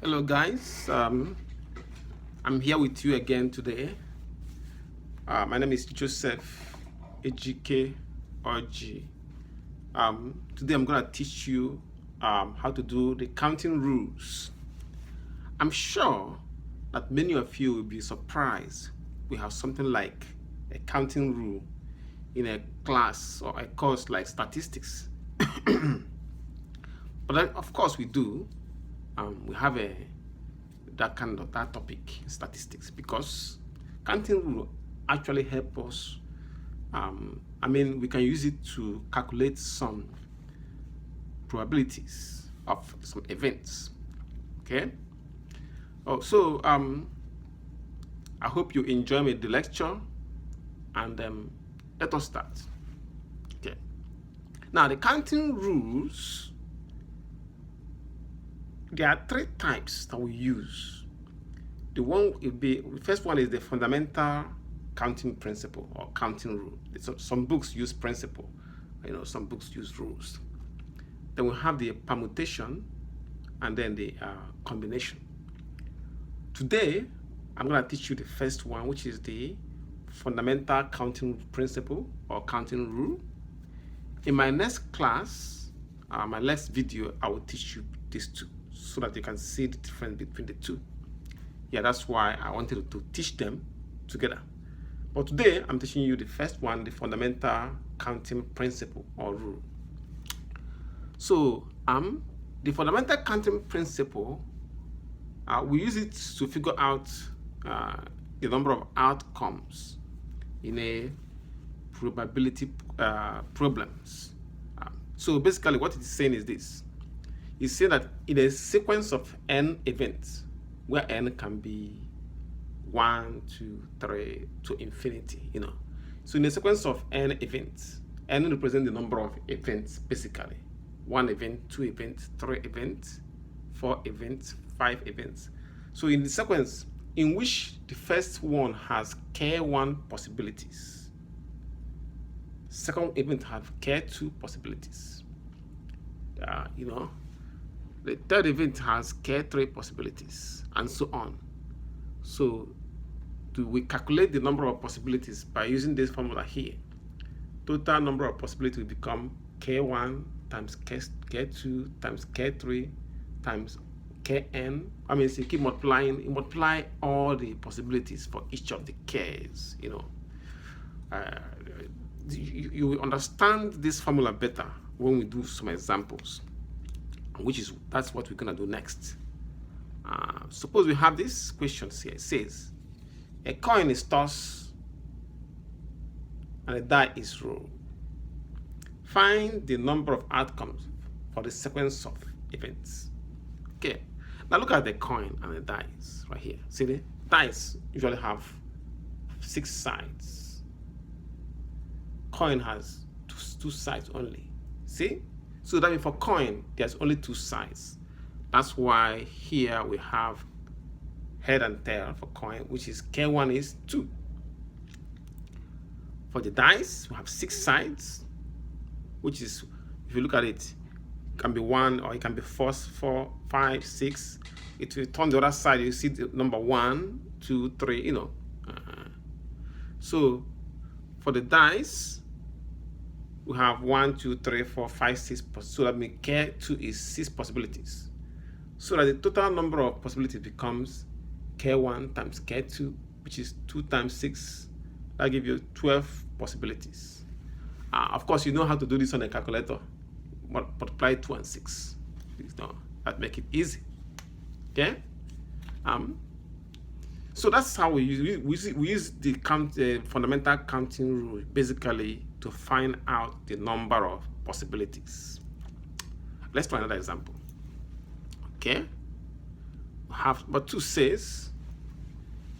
Hello guys, I'm here with you again today. My name is Joseph Ejike Oji. Today I'm going to teach you how to do the counting rules. I'm sure that many of you will be surprised we have something like a counting rule in a class or a course like statistics. But then, of course we do. We have that topic, statistics, because counting rule actually help us. We can use it to calculate some probabilities of some events. Okay. So I hope you enjoy the lecture, and let us start. Okay. Now the counting rules. There are three types that we use. The first one is the fundamental counting principle or counting rule. Some books use principle, some books use rules. Then we have the permutation and then the combination. Today, I'm going to teach you the first one, which is the fundamental counting principle or counting rule. In my next class, my next video, I will teach you these two, so that you can see the difference between the two. Yeah, that's why I wanted to teach them together. But today, I'm teaching you the first one, the fundamental counting principle or rule. So, the fundamental counting principle, we use it to figure out the number of outcomes in a probability problems. So basically, what it's saying is this. It's saying that in a sequence of n events, where n can be 1, 2, 3 to infinity, So in a sequence of n events, n represents the number of events, basically. 1 event, 2 events, 3 events, 4 events, 5 events. So in the sequence in which the first one has k1 possibilities, second event has k2 possibilities, the third event has k3 possibilities, and so on. So we calculate the number of possibilities by using this formula here. Total number of possibilities will become k1 times k2 times k3 times kn. So you keep multiplying, you multiply all the possibilities for each of the k's. You will understand this formula better when we do some examples, that's what we're gonna do next. Suppose we have this question here. It says a coin is tossed and a die is rolled. Find the number of outcomes for the sequence of events. Okay, now look at the coin and the dice right here. See, the dice usually have 6 sides. Coin has two sides only. See? So that means for coin, there's only 2 sides. That's why here we have head and tail for coin, which is k1 is 2. For the dice, we have 6 sides, which is, if you look at it, can be 1 or it can be 4, 5, 6. If you turn the other side, you see the number 1, 2, 3, So for the dice, we have 1, 2, 3, 4, 5, 6. So that means k2 is 6 possibilities. So that the total number of possibilities becomes k1 times k2, which is 2 times 6. That gives you 12 possibilities. Of course, you know how to do this on a calculator. Multiply 2 and 6. That make it easy. Okay. So that's how we use the fundamental counting rule, basically, to find out the number of possibilities. Let's try another example. Okay. But 2 says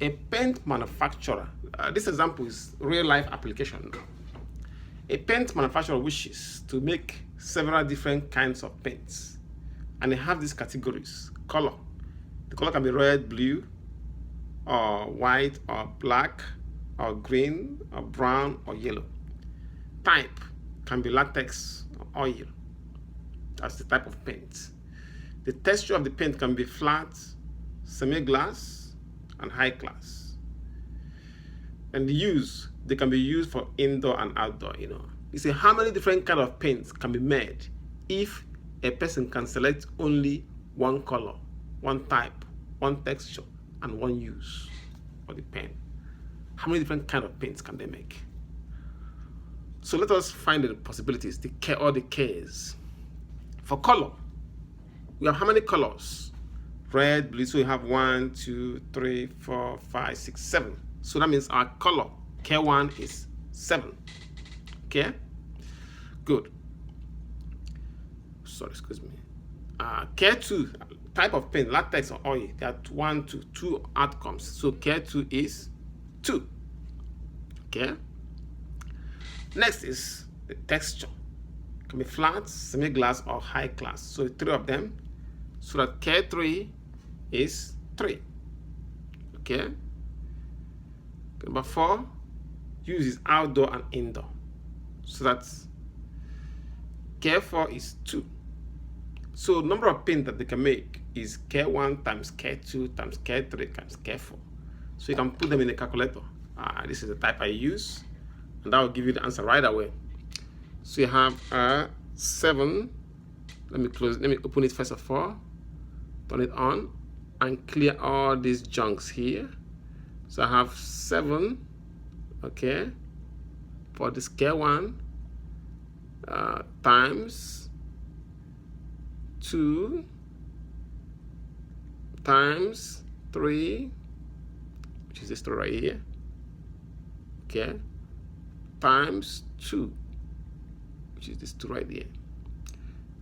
a paint manufacturer. This example is real life application. A paint manufacturer wishes to make several different kinds of paints, and they have these categories. Color. The color can be red, blue, or white, or black, or green, or brown, or yellow. Type can be latex or oil. That's the type of paint. The texture of the paint can be flat, semi-gloss, and high class. And they can be used for indoor and outdoor, You say how many different kind of paints can be made if a person can select only one color, one type, one texture, and one use for the pen. How many different kind of paints can they make? So let us find the possibilities, the Ks. For color, we have how many colors? Red, blue, so we have 1, 2, 3, 4, 5, 6, 7. So that means our color, K1 is 7. Okay? Good. Sorry, excuse me. K2, type of paint, latex or oil, there are 2 outcomes. So K2 is 2. Okay? Next is the texture. It can be flat, semi-gloss, or high class. So 3 of them. So that K3 is 3. Okay? Number 4, uses outdoor and indoor. So that's K4 is 2. So number of paint that they can make is K1 times K2 times K3 times K4. So you can put them in a calculator. This is the type I use, and that will give you the answer right away. So you have 7. Let me open it first of all, turn it on, and clear all these junks here. So I have 7, okay, for this K1 times 2 times 3, which is this 3 right here, okay, times 2, which is this 2 right here.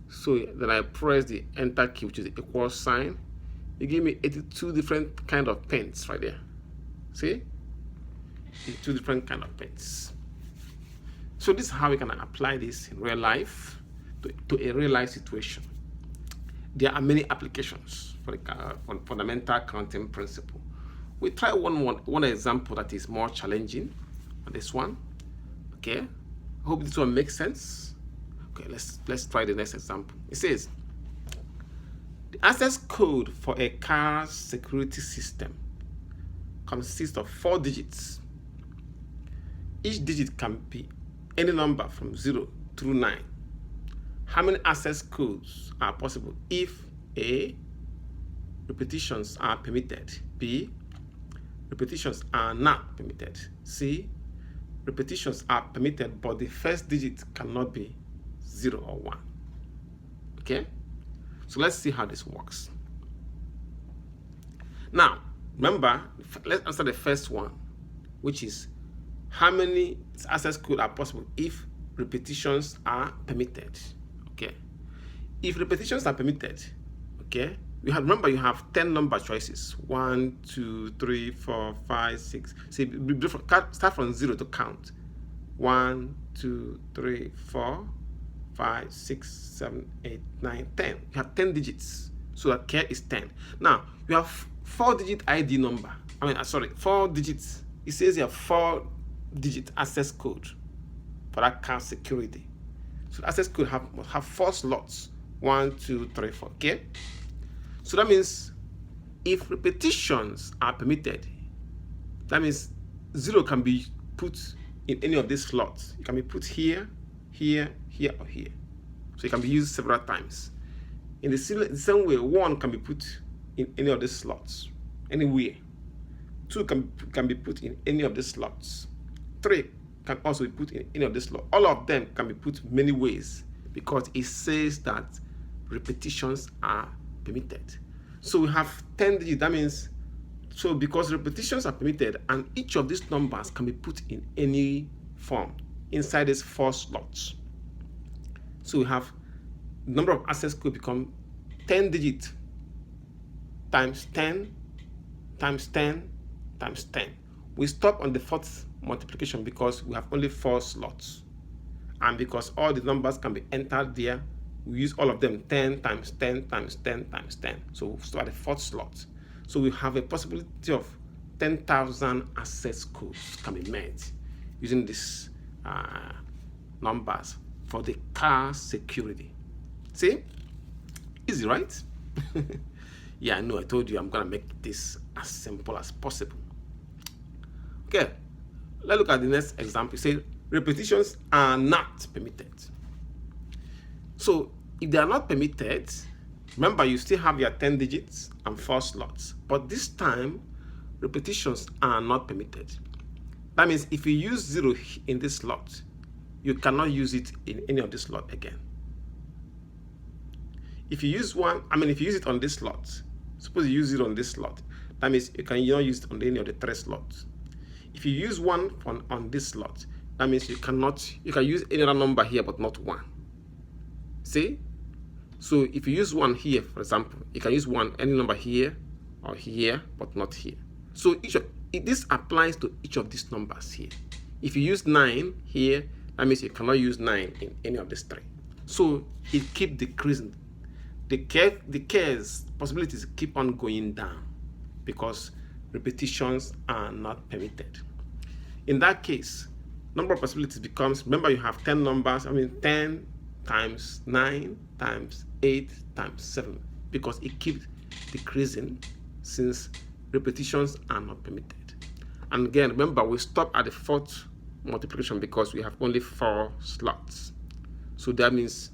So then I press the enter key, which is the equal sign. It gave me 82 different kind of paints right there. See? 82 different kind of paints. So this is how we can apply this in real life to a real life situation. There are many applications for the fundamental counting principle. We try one example that is more challenging on this one. Okay, I hope this one makes sense. Okay, let's try the next example. It says the access code for a car's security system consists of 4 digits. Each digit can be any number from 0 through 9. How many access codes are possible if A, repetitions are permitted, B, repetitions are not permitted, C, repetitions are permitted but the first digit cannot be 0 or 1. Okay? So let's see how this works. Now, remember, let's answer the first one, which is how many access codes are possible if repetitions are permitted. Okay. If repetitions are permitted, okay, remember you have 10 number choices. 1, 2, 3, 4, 5, 6. See, start from 0 to count. 1, 2, 3, 4, 5, 6, 7, 8, 9, 10. You have 10 digits. So that K is 10. Now, you have 4-digit ID number. 4 digits. It says you have 4-digit access code for that car security. So the access code must have 4 slots. 1, 2, 3, 4. Okay? So that means if repetitions are permitted, that means 0 can be put in any of these slots. It can be put here, here, here, or here. So it can be used several times. In the same way, 1 can be put in any of these slots, anywhere. 2 can be put in any of these slots. 3 can also be put in any of these slots. All of them can be put many ways because it says that repetitions are permitted. So we have 10 digits. That means, so because repetitions are permitted and each of these numbers can be put in any form inside these 4 slots. So we have the number of access could become 10 digits times 10 times 10 times 10. We stop on the 4th multiplication because we have only 4 slots. And because all the numbers can be entered there, we use all of them 10 times 10 times 10 times 10. So we start at the 4th slot. So we have a possibility of 10,000 access codes can be made using these numbers for the car security. See? Easy, right? Yeah, I know, I told you I'm gonna make this as simple as possible. Okay, let's look at the next example. It says repetitions are not permitted. So if they are not permitted, remember you still have your 10 digits and 4 slots, but this time repetitions are not permitted. That means if you use 0 in this slot, you cannot use it in any of this slot again. If you use if you use it on this slot, suppose you use it on this slot, that means you cannot use it on any of the 3 slots. If you use 1 on this slot, that means you can use any other number here but not 1. See? So if you use 1 here, for example, you can use any number here or here but not here. So this applies to each of these numbers here. If you use 9 here, that means you cannot use 9 in any of these 3. So it keeps decreasing. The cares possibilities keep on going down because repetitions are not permitted. In that case, number of possibilities becomes, remember you have 10 numbers, 10 times 9 times 8 times 7, because it keeps decreasing since repetitions are not permitted. And again, remember we stop at the 4th multiplication because we have only 4 slots. So that means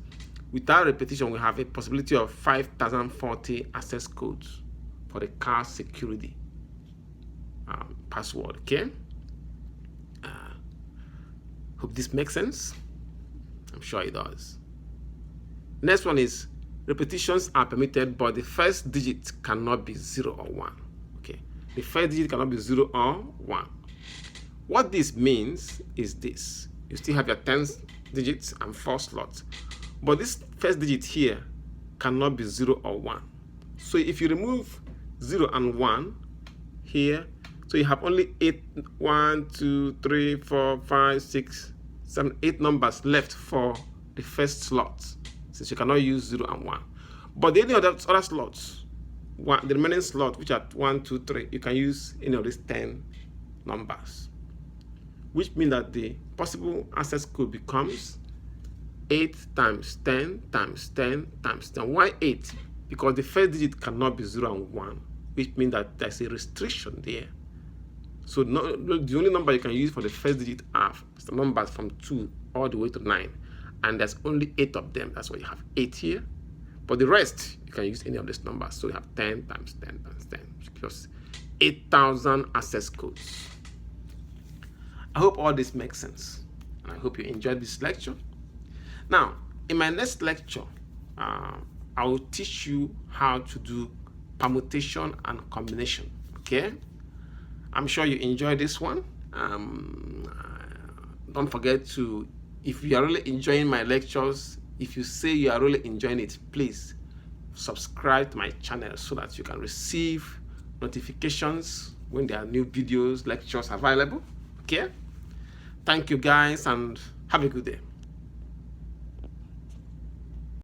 without repetition, we have a possibility of 5,040 access codes for the car security password. Okay. Hope this makes sense. I'm sure it does. Next one is repetitions are permitted, but the first digit cannot be 0 or 1. Okay. The first digit cannot be 0 or 1. What this means is this: you still have your 10 digits and 4 slots, but this first digit here cannot be 0 or 1. So if you remove 0 and 1 here, so you have only 8 numbers left for the first slot, since you cannot use 0 and 1. But any other slots, the remaining slot, which are 1, 2, 3, you can use any of these 10 numbers, which means that the possible access code becomes 8 times 10 times 10 times 10. Why 8? Because the first digit cannot be 0 and 1, which means that there's a restriction there. So the only number you can use for the first digit are the numbers from 2 all the way to 9, and there's only 8 of them. That's why you have 8 here. But the rest, you can use any of these numbers. So you have 10 times 10 times 10, which gives 8,000 access codes. I hope all this makes sense, and I hope you enjoyed this lecture. Now, in my next lecture, I will teach you how to do permutation and combination. Okay? I'm sure you enjoyed this one. Don't forget to, if you are really enjoying my lectures, if you say you are really enjoying it, please subscribe to my channel so that you can receive notifications when there are new videos, lectures available. Okay? Thank you guys, and have a good day.